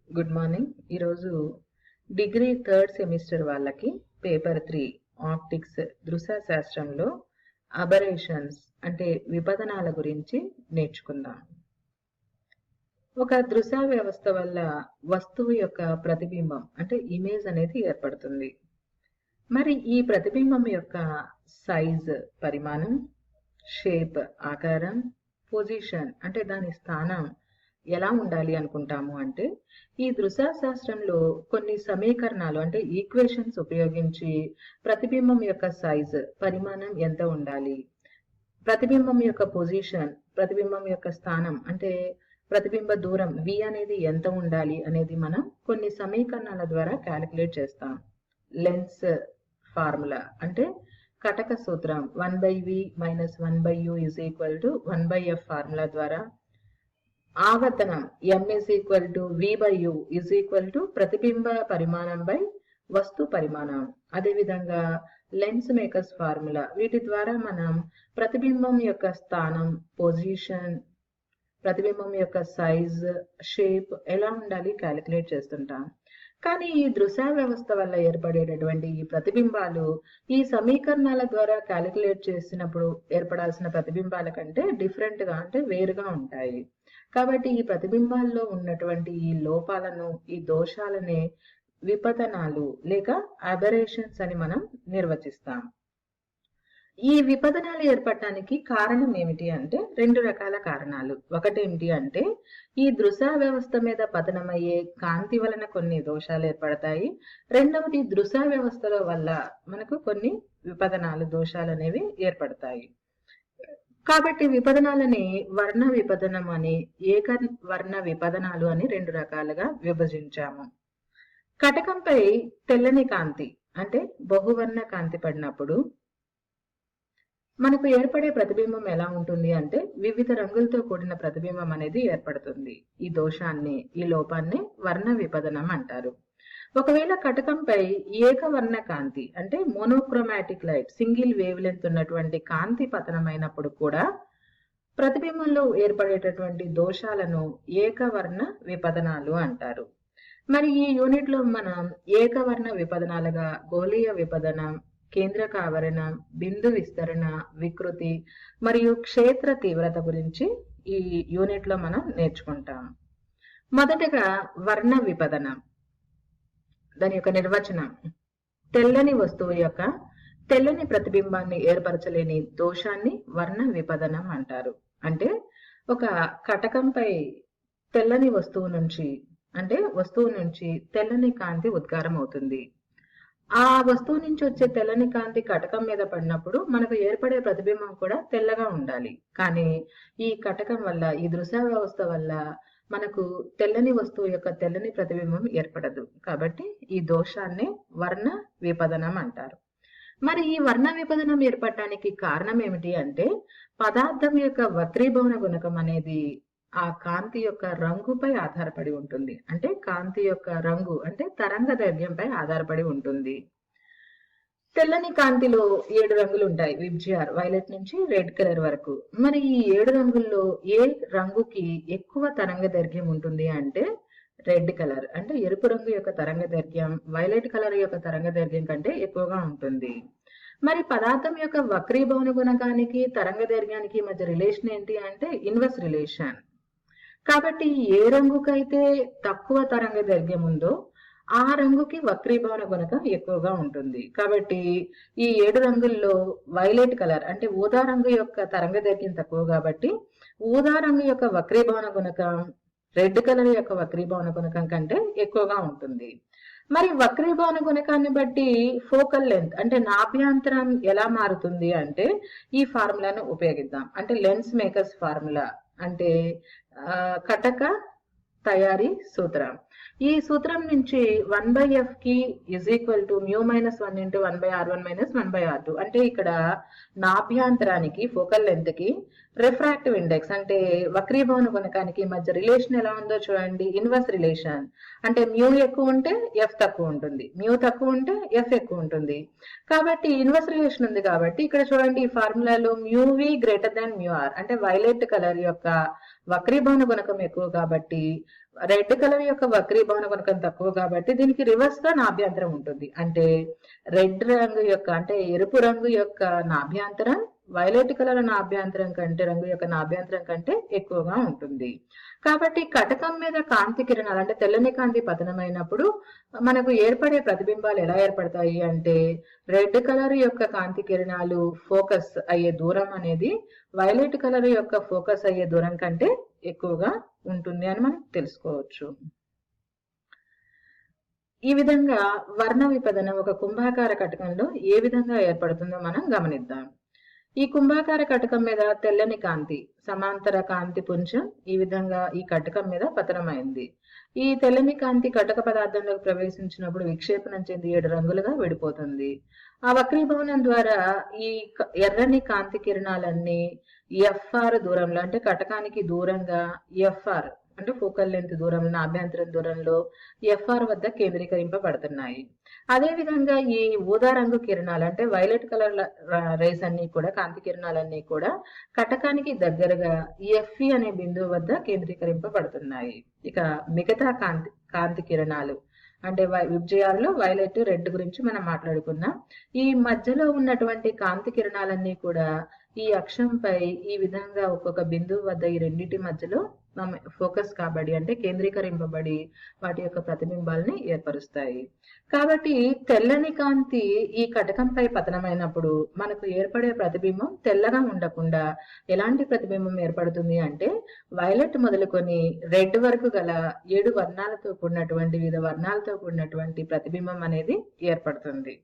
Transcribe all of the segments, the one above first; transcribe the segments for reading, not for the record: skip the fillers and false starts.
Good morning. ఈరోజు degree third semester వాళ్ళకి paper 3 optics దృశ్య శాస్త్రంలో అబరేషన్స్ అంటే విపదనాల గురించి నేర్చుకుందాం. ఒక దృశ్య వ్యవస్థ వల్ల వస్తువు యొక్క ప్రతిబింబం అంటే ఇమేజ్ అనేది ఏర్పడుతుంది. మరి ఈ ప్రతిబింబం యొక్క సైజ్ పరిమాణం, షేప్ ఆకారం, పొజిషన్ అంటే దాని స్థానం ఎలా ఉండాలి అనుకుంటాము అంటే ఈ దృశ్య శాస్త్రంలో కొన్ని సమీకరణాలు అంటే ఈక్వేషన్స్ ఉపయోగించి ప్రతిబింబం యొక్క సైజ్ పరిమాణం ఎంత ఉండాలి, ప్రతిబింబం యొక్క పొజిషన్ ప్రతిబింబం యొక్క స్థానం అంటే ప్రతిబింబ దూరం v అనేది ఎంత ఉండాలి అనేది మనం కొన్ని సమీకరణాల ద్వారా క్యాలిక్యులేట్ చేస్తాం. లెన్స్ ఫార్ములా అంటే కటక సూత్రం 1/v - 1/u = 1/f ఫార్ములా ద్వారా, ఆవర్తనం m v/u ప్రతిబింబ పరిమాణం బై వస్తు పరిమాణం. అదేవిధంగా లెన్స్ మేకర్స్ ఫార్ములా, వీటి ద్వారా మనం ప్రతిబింబం యొక్క స్థానం, పొజిషన్, ప్రతిబింబం యొక్క సైజ్, షేప్ ఎలా ఉండాలి క్యాలిక్యులేట్ చేస్తుంటాం. కానీ ఈ దృశ్య వ్యవస్థ వల్ల ఏర్పడేటటువంటి ఈ ప్రతిబింబాలు ఈ సమీకరణాల ద్వారా క్యాలిక్యులేట్ చేసినప్పుడు ఏర్పడాల్సిన ప్రతిబింబాల కంటే డిఫరెంట్ గా అంటే వేరుగా ఉంటాయి. కాబట్టి ఈ ప్రతిబింబాల్లో ఉన్నటువంటి ఈ లోపాలను, ఈ దోషాలనే విపదనాలు లేక అబరేషన్స్ అని మనం నిర్వచిస్తాం. ఈ విపదనాలు ఏర్పడటానికి కారణం ఏమిటి అంటే రెండు రకాల కారణాలు. ఒకటేమిటి అంటే ఈ దృశ్య వ్యవస్థ మీద పతనమయ్యే కాంతి వలన కొన్ని దోషాలు ఏర్పడతాయి. రెండవది దృశ్య వ్యవస్థల వల్ల మనకు కొన్ని విపదనాలు, దోషాలు అనేవి ఏర్పడతాయి. కాబట్టి విపదనాలని వర్ణ విపదనం అని, ఏక వర్ణ విపదనాలు అని రెండు రకాలుగా విభజించాము. కటకంపై తెల్లని కాంతి అంటే బహువర్ణ కాంతి పడినప్పుడు మనకు ఏర్పడే ప్రతిబింబం ఎలా ఉంటుంది అంటే వివిధ రంగులతో కూడిన ప్రతిబింబం అనేది ఏర్పడుతుంది. ఈ దోషాన్ని, ఈ లోపాన్ని వర్ణ విపదనం అంటారు. ఒకవేళ కటకంపై ఏకవర్ణ కాంతి అంటే monochromatic light, single wave length ఉన్నటువంటి కాంతి పతనమైనప్పుడు కూడా ప్రతిబింబంలో ఏర్పడేటటువంటి దోషాలను ఏకవర్ణ విపదనాలు అంటారు. మరి ఈ యూనిట్ లో మనం ఏకవర్ణ విపదనాలుగా గోళీయ విపదనం, కేంద్రక ఆవరణం, బిందు విస్తరణ, వికృతి మరియు క్షేత్ర తీవ్రత గురించి ఈ యూనిట్ లో మనం నేర్చుకుంటాం. మొదటగా వర్ణ విపదనం, దాని యొక్క నిర్వచనం: తెల్లని వస్తువు యొక్క తెల్లని ప్రతిబింబాన్ని ఏర్పరచలేని దోషాన్ని వర్ణ విపదనం అంటారు. అంటే ఒక కటకంపై తెల్లని వస్తువు నుంచి తెల్లని కాంతి ఉద్గారం అవుతుంది. ఆ వస్తువు నుంచి వచ్చే తెల్లని కాంతి కటకం మీద పడినప్పుడు మనకు ఏర్పడే ప్రతిబింబం కూడా తెల్లగా ఉండాలి. కానీ ఈ కటకం వల్ల, ఈ దృశ్య వ్యవస్థ వల్ల మనకు తెల్లని వస్తువు యొక్క తెల్లని ప్రతిబింబం ఏర్పడదు. కాబట్టి ఈ దోషాన్ని వర్ణ విపదనం అంటారు. మరి ఈ వర్ణ విపదనం ఏర్పడటానికి కారణం ఏమిటి అంటే పదార్థం యొక్క వక్రీభవన గుణకం అనేది ఆ కాంతి యొక్క రంగుపై ఆధారపడి ఉంటుంది. అంటే కాంతి యొక్క రంగు అంటే తరంగ దైర్ఘ్యంపై ఆధారపడి ఉంటుంది. తెల్లని కాంతిలో 7 రంగులు ఉంటాయి, విబ్జిఆర్, వైలెట్ నుంచి రెడ్ కలర్ వరకు. మరి ఈ 7 రంగుల్లో ఏ రంగుకి ఎక్కువ తరంగ దైర్ఘ్యం ఉంటుంది అంటే రెడ్ కలర్ అంటే ఎరుపు రంగు యొక్క తరంగ దైర్ఘ్యం వైలెట్ కలర్ యొక్క తరంగ దైర్ఘ్యం కంటే ఎక్కువగా ఉంటుంది. మరి పదార్థం యొక్క వక్రీభవన గుణకానికి తరంగ దైర్ఘ్యానికి మధ్య రిలేషన్ ఏంటి అంటే ఇన్వర్స్ రిలేషన్. కాబట్టి ఏ రంగుకైతే తక్కువ తరంగ దైర్ఘ్యం ఉందో ఆ రంగుకి వక్రీభవన గుణకం ఎక్కువగా ఉంటుంది. కాబట్టి ఈ 7 రంగుల్లో వైలెట్ కలర్ అంటే ఊదా రంగు యొక్క తరంగ దైర్ఘ్యం తక్కువ కాబట్టి ఊదా రంగు యొక్క వక్రీభవన గుణకం రెడ్ కలర్ యొక్క వక్రీభవన గుణకం కంటే ఎక్కువగా ఉంటుంది. మరి వక్రీభవన గుణకాన్ని బట్టి ఫోకల్ లెంత్ అంటే నాభ్యంతరం ఎలా మారుతుంది అంటే ఈ ఫార్ములాను ఉపయోగిద్దాం. అంటే లెన్స్ మేకర్స్ ఫార్ములా అంటే కటక తయారీ సూత్రం. ఈ సూత్రం నుంచి 1/f కి μ - 1 × 1/r1 - 1/r2 అంటే ఇక్కడ నాభ్యంతరానికి, ఫోకల్ లెంత్ కి రిఫ్రాక్టివ్ ఇండెక్స్ అంటే వక్రీభవన గుణకానికి మధ్య రిలేషన్ ఎలా ఉందో చూడండి. ఇన్వర్స్ రిలేషన్ అంటే μ ఎక్కువ ఉంటే f తక్కువ ఉంటుంది, μ తక్కువ ఉంటే f ఎక్కువ ఉంటుంది. కాబట్టి ఇన్వర్స్ రిలేషన్ ఉంది కాబట్టి ఇక్కడ చూడండి ఈ ఫార్ములాలో μv > μr అంటే వైలెట్ కలర్ యొక్క వక్రీభవన గుణకం ఎక్కువ కాబట్టి రెడ్ కలర్ యొక్క వక్రీభవన గుణకం తక్కువ కాబట్టి దీనికి రివర్స్ గా నాభ్యంతరం ఉంటుంది. అంటే రెడ్ రంగు యొక్క అంటే ఎరుపు రంగు యొక్క నాభ్యంతరం వైలెట్ కలర్ నాభ్యంతరం కంటే రంగు యొక్క నాభ్యంతరం కంటే ఎక్కువగా ఉంటుంది. కాబట్టి కటకం మీద కాంతి కిరణాలు అంటే తెల్లని కాంతి పతనమైనప్పుడు మనకు ఏర్పడే ప్రతిబింబాలు ఎలా ఏర్పడతాయి అంటే రెడ్ కలర్ యొక్క కాంతి కిరణాలు ఫోకస్ అయ్యే దూరం అనేది వైలెట్ కలర్ యొక్క ఫోకస్ అయ్యే దూరం కంటే ఎక్కువగా ఉంటుంది అని మనం తెలుసుకోవచ్చు. ఈ విధంగా వర్ణ విపదనం ఒక కుంభాకార కటకంలో ఏ విధంగా ఏర్పడుతుందో మనం గమనిద్దాం. ఈ కుంభాకార కటకం మీద తెల్లని కాంతి సమాంతర కాంతి పుంజం ఈ విధంగా ఈ కటకం మీద పతనమైంది. ఈ తెల్లని కాంతి కటక పదార్థంలోకి ప్రవేశించినప్పుడు విక్షేపణం చెంది 7 రంగులుగా విడిపోతుంది. ఆ వక్రీభవనం ద్వారా ఈ ఎర్రని కాంతి కిరణాలన్నీ FR దూరంలో అంటే కటకానికి దూరంగా FR అంటే ఫోకల్ లెంత్ దూరంలో నాభ్యంతరం దూరంలో FR వద్ద కేంద్రీకరింపబడుతున్నాయి. అదే విధంగా ఈ ఊదా రంగు కిరణాలు అంటే వైలెట్ కలర్ రేస్ అన్ని కూడా కాంతి కిరణాలన్నీ కూడా కటకానికి దగ్గరగా FE అనే బిందువు వద్ద కేంద్రీకరింపబడుతున్నాయి. ఇక మిగతా కాంతి కిరణాలు అంటే విబ్జిఆర్లో వైలెట్ రెడ్ గురించి మనం మాట్లాడుకున్నాం. ఈ మధ్యలో ఉన్నటువంటి కాంతి కిరణాలన్నీ కూడా ఈ అక్షంపై ఈ విధంగా ఒక్కొక్క బిందువు వద్ద ఈ రెండింటి మధ్యలో ఫోకస్ కాబడి అంటే కేంద్రీకరింపబడి వాటి యొక్క ప్రతిబింబాలని ఏర్పరుస్తాయి. కాబట్టి తెల్లని కాంతి ఈ కటకంపై పతనమైనప్పుడు మనకు ఏర్పడే ప్రతిబింబం తెల్లగా ఉండకుండా ఎలాంటి ప్రతిబింబం ఏర్పడుతుంది అంటే వైలెట్ మొదలుకొని రెడ్ వరకు గల 7 వర్ణాలతో కూడినటువంటి వివిధ వర్ణాలతో కూడినటువంటి ప్రతిబింబం అనేది ఏర్పడుతుంది.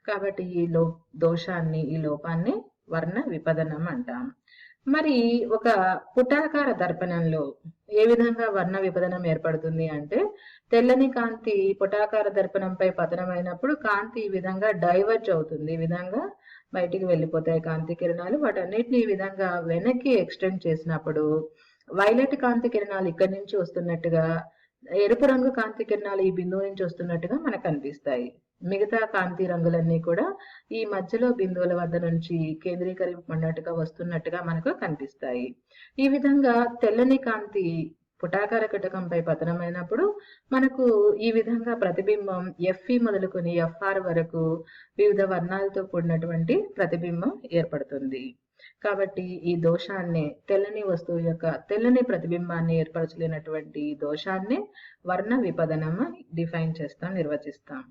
కాబట్టి ఈ దోషాన్ని ఈ లోపాన్ని వర్ణ విపదనం అంటాం. మరి ఒక పుటాకార దర్పణంలో ఏ విధంగా వర్ణ విపదనం ఏర్పడుతుంది అంటే తెల్లని కాంతి పుటాకార దర్పణంపై పతనమైనప్పుడు కాంతి ఈ విధంగా డైవర్జ్ అవుతుంది. ఈ విధంగా బయటికి వెళ్ళిపోతాయి కాంతి కిరణాలు. వాటన్నిటిని ఈ విధంగా వెనక్కి ఎక్స్టెండ్ చేసినప్పుడు వైలెట్ కాంతి కిరణాలు ఇక్కడి నుంచి వస్తున్నట్టుగా ఎరుపు రంగు కాంతి కిరణాలు ఈ బిందువు నుంచి వస్తున్నట్టుగా మనకు కనిపిస్తాయి. మిగతా కాంతి రంగులన్నీ కూడా ఈ మధ్యలో బిందువుల వద్ద నుంచి కేంద్రీకరింపబడినట్టుగా వస్తున్నట్టుగా మనకు కనిపిస్తాయి. ఈ విధంగా తెల్లని కాంతి పుటాకార కటకంపై పతనమైనప్పుడు మనకు ఈ విధంగా ప్రతిబింబం FE మొదలుకొని FR వరకు వివిధ వర్ణాలతో కూడినటువంటి ప్రతిబింబం ఏర్పడుతుంది. కాబట్టి ఈ దోషాన్ని తెల్లని వస్తువు యొక్క తెల్లని ప్రతిబింబాన్ని ఏర్పరచలేనటువంటి దోషాన్ని వర్ణ విపదనం డిఫైన్ చేస్తాం, నిర్వచిస్తాం.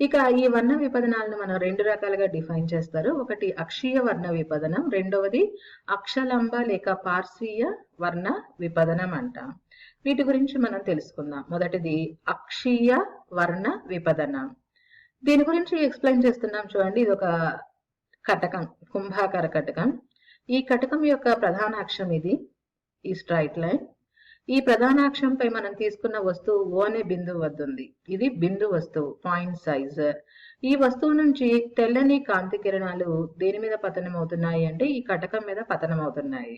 ఇక ఈ వర్ణ విపదనాలను మనం 2 రకాలుగా డిఫైన్ చేస్తారు. ఒకటి అక్షీయ వర్ణ విపదనం, రెండవది అక్షలంబ లేక పార్శ్వీయ వర్ణ విపదనం అంటాం. వీటి గురించి మనం తెలుసుకుందాం. మొదటిది అక్షీయ వర్ణ విపదనం. దీని గురించి ఎక్స్ప్లెయిన్ చేస్తున్నాం చూడండి. ఇది ఒక కటకం, కుంభాకార కటకం. ఈ కటకం యొక్క ప్రధాన అక్షం ఇది, ఈ స్ట్రైట్ లైన్. ఈ ప్రధానాక్షంపై మనం తీసుకున్న వస్తువు O అనే బిందువు వద్ద ఉంది. ఇది బిందు వస్తువు, పాయింట్ సైజ్. ఈ వస్తువు నుంచి తెల్లని కాంతి కిరణాలు దేని మీద పతనం అవుతున్నాయి అంటే ఈ కటకం మీద పతనం అవుతున్నాయి.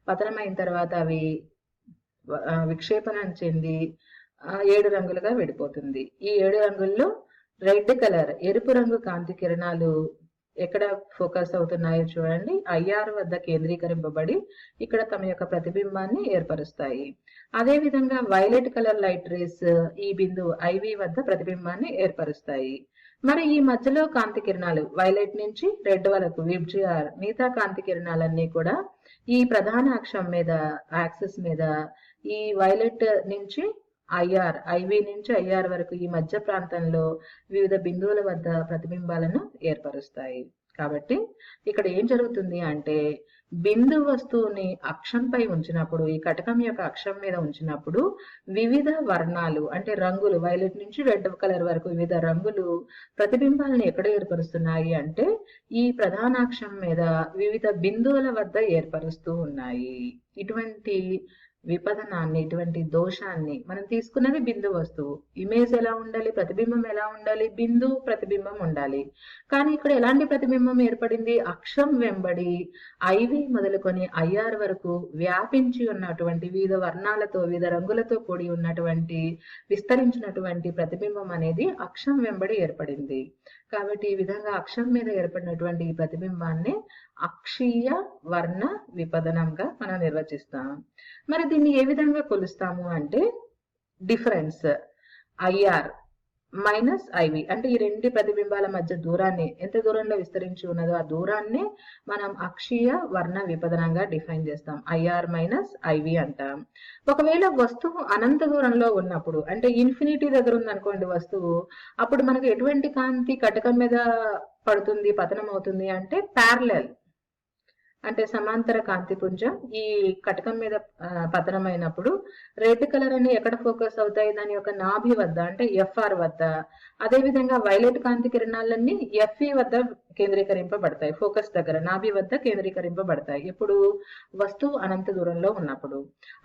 పతనమైన తర్వాత అవి విక్షేపణం చెంది 7 రంగులుగా విడిపోతుంది. ఈ 7 రంగుల్లో రెడ్ కలర్ ఎరుపు రంగు కాంతి కిరణాలు ఎక్కడ ఫోకస్ అవుతున్నాయో చూడండి, IR వద్ద కేంద్రీకరింపబడి ఇక్కడ తమ యొక్క ప్రతిబింబాన్ని ఏర్పరుస్తాయి. అదే విధంగా వైలెట్ కలర్ లైట్ రేస్ ఈ బిందువు IV వద్ద ప్రతిబింబాన్ని ఏర్పరుస్తాయి. మరి ఈ మధ్యలో కాంతి కిరణాలు వైలెట్ నుంచి రెడ్ వరకు విబ్జిఆర్ మిగతా కాంతి కిరణాలన్నీ కూడా ఈ ప్రధాన అక్షం మీద యాక్సిస్ మీద ఈ వైలెట్ నుంచి IV నుంచి IR వరకు ఈ మధ్య ప్రాంతంలో వివిధ బిందువుల వద్ద ప్రతిబింబాలను ఏర్పరుస్తాయి. కాబట్టి ఇక్కడ ఏం జరుగుతుంది అంటే బిందు వస్తువుని అక్షంపై ఉంచినప్పుడు ఈ కటకం యొక్క అక్షం మీద ఉంచినప్పుడు వివిధ వర్ణాలు అంటే రంగులు వైలెట్ నుంచి రెడ్ కలర్ వరకు వివిధ రంగులు ప్రతిబింబాలను ఎక్కడ ఏర్పరుస్తున్నాయి అంటే ఈ ప్రధానాక్షం మీద వివిధ బిందువుల వద్ద ఏర్పరుస్తూ ఉన్నాయి. ఇటువంటి విపదనాన్ని, ఇటువంటి దోషాన్ని మనం తీసుకున్నది బిందు వస్తువు. ఇమేజ్ ఎలా ఉండాలి, ప్రతిబింబం ఎలా ఉండాలి, బిందు ప్రతిబింబం ఉండాలి. కానీ ఇక్కడ ఎలాంటి ప్రతిబింబం ఏర్పడింది? అక్షం వెంబడి IV మొదలుకొని IR వరకు వ్యాపించి ఉన్నటువంటి వివిధ వర్ణాలతో వివిధ రంగులతో కూడి ఉన్నటువంటి విస్తరించినటువంటి ప్రతిబింబం అనేది అక్షం వెంబడి ఏర్పడింది. కాబట్టి ఈ విధంగా అక్షం మీద ఏర్పడినటువంటి ఈ ప్రతిబింబాన్ని అక్షీయ వర్ణ విపదనంగా మనం నిర్వచిస్తాం. మరి దీన్ని ఏ విధంగా కొలుస్తాము అంటే డిఫరెన్స్ ఐఆర్ మైనస్ ఐవి, అంటే ఈ రెండు ప్రతిబింబాల మధ్య దూరాన్ని ఎంత దూరంలో విస్తరించి ఉన్నదో ఆ దూరాన్ని మనం అక్షీయ వర్ణ విపదనంగా డిఫైన్ చేస్తాం. ఐఆర్ మైనస్ ఐవి అంటాం. ఒకవేళ వస్తువు అనంత దూరంలో ఉన్నప్పుడు, అంటే ఇన్ఫినిటీ దగ్గర ఉందనుకోండి వస్తువు, అప్పుడు మనకు ఎటువంటి కాంతి కటకం మీద పడుతుంది, పతనం అవుతుంది అంటే ప్యారలల్, అంటే సమాంతర కాంతిపుంజం ఈ కటకం మీద పతనమైనప్పుడు రెడ్ కలర్ అని ఎక్కడ ఫోకస్ అవుతాయి, దాని యొక్క నాభి వద్ద, అంటే ఎఫ్ఆర్ వద్ద. అదేవిధంగా వైలెట్ కాంతి కిరణాలన్నీ ఎఫ్ఈ వద్ద కేంద్రీకరింపబడతాయి, ఫోకస్ దగ్గర నాభి వద్ద కేంద్రీకరింపబడతాయి. ఇప్పుడు వస్తువు అనంత దూరంలో ఉన్నప్పుడు.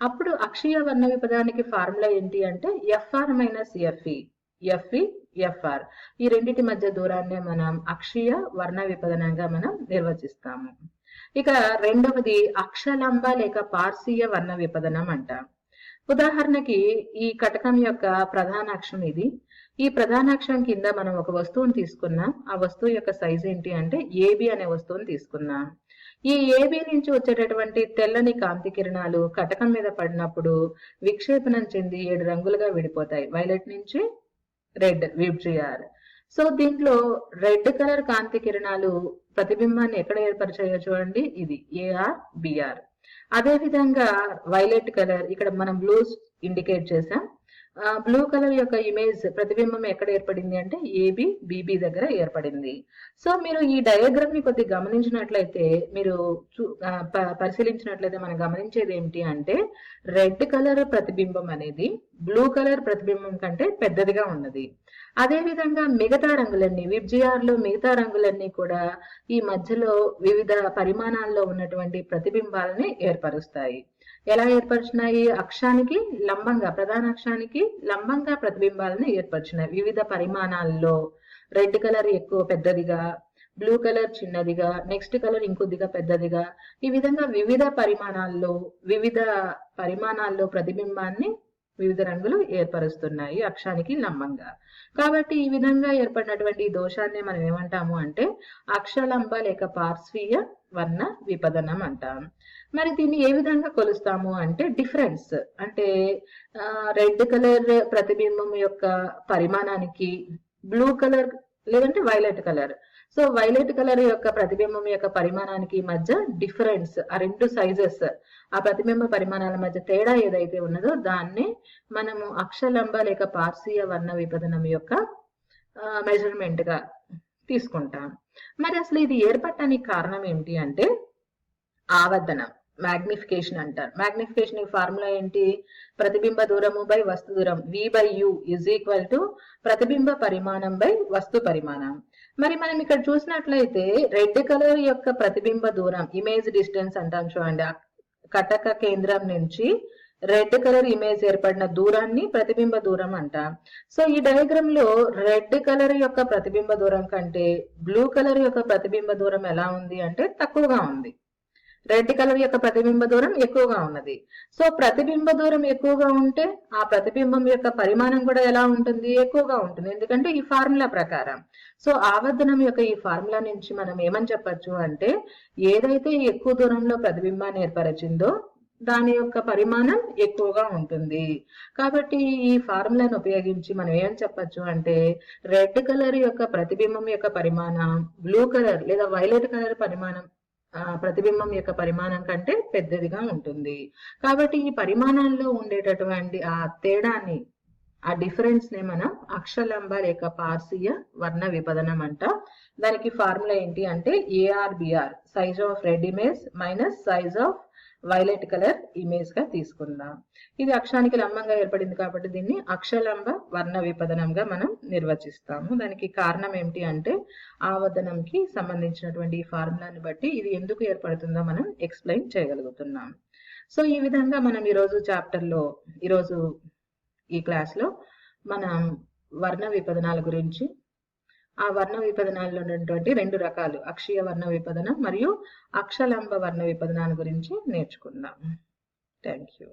అప్పుడు అక్షీయ వర్ణ విపదానికి ఫార్ములా ఏంటి అంటే FR minus FE, FE FR, ఈ రెండింటి మధ్య దూరాన్నే మనం అక్షీయ వర్ణ విపదనంగా మనం నిర్వచిస్తాము. ఇక రెండవది అక్షలంబ లేక పార్శీయ వర్ణ విపదనం అంటాం. ఉదాహరణకి ఈ కటకం యొక్క ప్రధాన అక్షం ఇది. ఈ ప్రధాన అక్షం కింద మనం ఒక వస్తువుని తీసుకున్నాం. ఆ వస్తువు యొక్క సైజ్ ఏంటి అంటే ఏబి అనే వస్తువుని తీసుకున్నాం. ఈ ఏబి నుంచి వచ్చేటటువంటి తెల్లని కాంతి కిరణాలు కటకం మీద పడినప్పుడు విక్షేపణం చెంది 7 రంగులుగా విడిపోతాయి. వైలెట్ నుంచి రెడ్, విబ్జిఆర్. సో దీంట్లో రెడ్ కలర్ కాంతి కిరణాలు ప్రతిబింబాన్ని ఎక్కడ ఏర్పరిచాయో చూడండి, ఇది ఏఆర్ బిఆర్. అదే విధంగా వైలెట్ కలర్, ఇక్కడ మనం బ్లూ ఇండికేట్ చేసాం. బ్లూ కలర్ యొక్క ఇమేజ్ ప్రతిబింబం ఎక్కడ ఏర్పడింది అంటే ఏబి బిబి దగ్గర ఏర్పడింది. సో మీరు ఈ డయాగ్రామ్ ని కొద్దిగా గమనించినట్లయితే, మీరు పరిశీలించినట్లయితే మనం గమనించేది ఏమిటి అంటే రెడ్ కలర్ ప్రతిబింబం అనేది బ్లూ కలర్ ప్రతిబింబం కంటే పెద్దదిగా ఉన్నది. అదే విధంగా మిగతా రంగులన్నీ, విబ్జిఆర్ లో మిగతా రంగులన్నీ కూడా ఈ మధ్యలో వివిధ పరిమాణాల్లో ఉన్నటువంటి ప్రతిబింబాలని ఏర్పరుస్తాయి. ఎలా ఏర్పరిచినాయి? అక్షానికి లంబంగా, ప్రధాన అక్షానికి లంబంగా ప్రతిబింబాలను ఏర్పరిచినాయి. వివిధ పరిమాణాల్లో రెడ్ కలర్ ఎక్కువ పెద్దదిగా, బ్లూ కలర్ చిన్నదిగా, నెక్స్ట్ కలర్ ఇంకొద్దిగా పెద్దదిగా, ఈ విధంగా వివిధ పరిమాణాల్లో ప్రతిబింబాన్ని వివిధ రంగులు ఏర్పరుస్తున్నాయి అక్షానికి లంబంగా. కాబట్టి ఈ విధంగా ఏర్పడినటువంటి దోషాన్ని మనం ఏమంటాము అంటే అక్షలంబ లేక పార్శ్వీయ వర్ణ విపదనం అంటాం. మరి దీన్ని ఏ విధంగా కొలుస్తాము అంటే డిఫరెన్స్, అంటే రెడ్ కలర్ ప్రతిబింబం యొక్క పరిమాణానికి బ్లూ కలర్ లేదంటే violet colour, so violet colour యొక్క ప్రతిబింబం యొక్క పరిమాణానికి మధ్య డిఫరెన్స్, ఆ రెండు సైజెస్, ఆ ప్రతిబింబ పరిమాణాల మధ్య తేడా ఏదైతే ఉన్నదో దాన్ని మనము అక్షలంబ లేక పార్శీయ వర్ణ విపదనం యొక్క మెజర్మెంట్ గా తీసుకుంటాం. మరి అసలు ఇది ఏర్పడటానికి కారణం ఏమిటి అంటే ఆవర్ధనం, మ్యాగ్నిఫికేషన్ అంటారు. మ్యాగ్నిఫికేషన్ ఫార్ములా ఏంటి? ప్రతిబింబ దూరము బై వస్తు దూరం, V by U is equal to ప్రతిబింబ పరిమాణం బై వస్తు పరిమాణం. మరి మనం ఇక్కడ చూసినట్లయితే రెడ్ కలర్ యొక్క ప్రతిబింబ దూరం, ఇమేజ్ డిస్టెన్స్ అంటాం చూడండి, కటక కేంద్రం నుంచి రెడ్ కలర్ ఇమేజ్ ఏర్పడిన దూరాన్ని ప్రతిబింబ దూరం అంటాం. సో ఈ డయాగ్రామ్ లో రెడ్ కలర్ యొక్క ప్రతిబింబ దూరం కంటే బ్లూ కలర్ యొక్క ప్రతిబింబ దూరం ఎలా ఉంది అంటే తక్కువగా ఉంది. రెడ్ కలర్ యొక్క ప్రతిబింబ దూరం ఎక్కువగా ఉన్నది. సో ప్రతిబింబ దూరం ఎక్కువగా ఉంటే ఆ ప్రతిబింబం యొక్క పరిమాణం కూడా ఎలా ఉంటుంది? ఎక్కువగా ఉంటుంది, ఎందుకంటే ఈ ఫార్ములా ప్రకారం. సో ఆవర్ధనం యొక్క ఈ ఫార్ములా నుంచి మనం ఏమని చెప్పచ్చు అంటే ఏదైతే ఎక్కువ దూరంలో ప్రతిబింబాన్ని ఏర్పరిచిందో దాని యొక్క పరిమాణం ఎక్కువగా ఉంటుంది. కాబట్టి ఈ ఫార్ములాను ఉపయోగించి మనం ఏం చెప్పచ్చు అంటే రెడ్ కలర్ యొక్క ప్రతిబింబం యొక్క పరిమాణం బ్లూ కలర్ లేదా వైలెట్ కలర్ ప్రతిబింబం యొక్క పరిమాణం కంటే పెద్దదిగా ఉంటుంది. కాబట్టి ఈ పరిమాణాల్లో ఉండేటటువంటి ఆ తేడాన్ని, ఆ డిఫరెన్స్ ని మనం అక్షలంబ లేక పార్శీయ వర్ణ విపదనం అంట. దానికి ఫార్ములా ఏంటి అంటే ARBR, size of red image minus size of violet colour image గా తీసుకుందాం. ఇది అక్షానికి లంబంగా ఏర్పడింది కాబట్టి దీన్ని అక్షలంబ వర్ణ విపదనంగా మనం నిర్వచిస్తాము. దానికి కారణం ఏమిటి అంటే ఆవర్ధనంకి సంబంధించినటువంటి ఈ ఫార్ములాని బట్టి ఇది ఎందుకు ఏర్పడుతుందో మనం ఎక్స్ప్లెయిన్ చేయగలుగుతున్నాం. సో ఈ విధంగా మనం ఈరోజు ఈ క్లాస్ లో మనం వర్ణ విపదనాల గురించి, ఆ వర్ణ విపదనాల్లో ఉన్నటువంటి 2 రకాలు అక్షీయ వర్ణ విపదనం మరియు అక్షలంబ వర్ణ విపదనాల గురించి నేర్చుకుందాం. Thank you.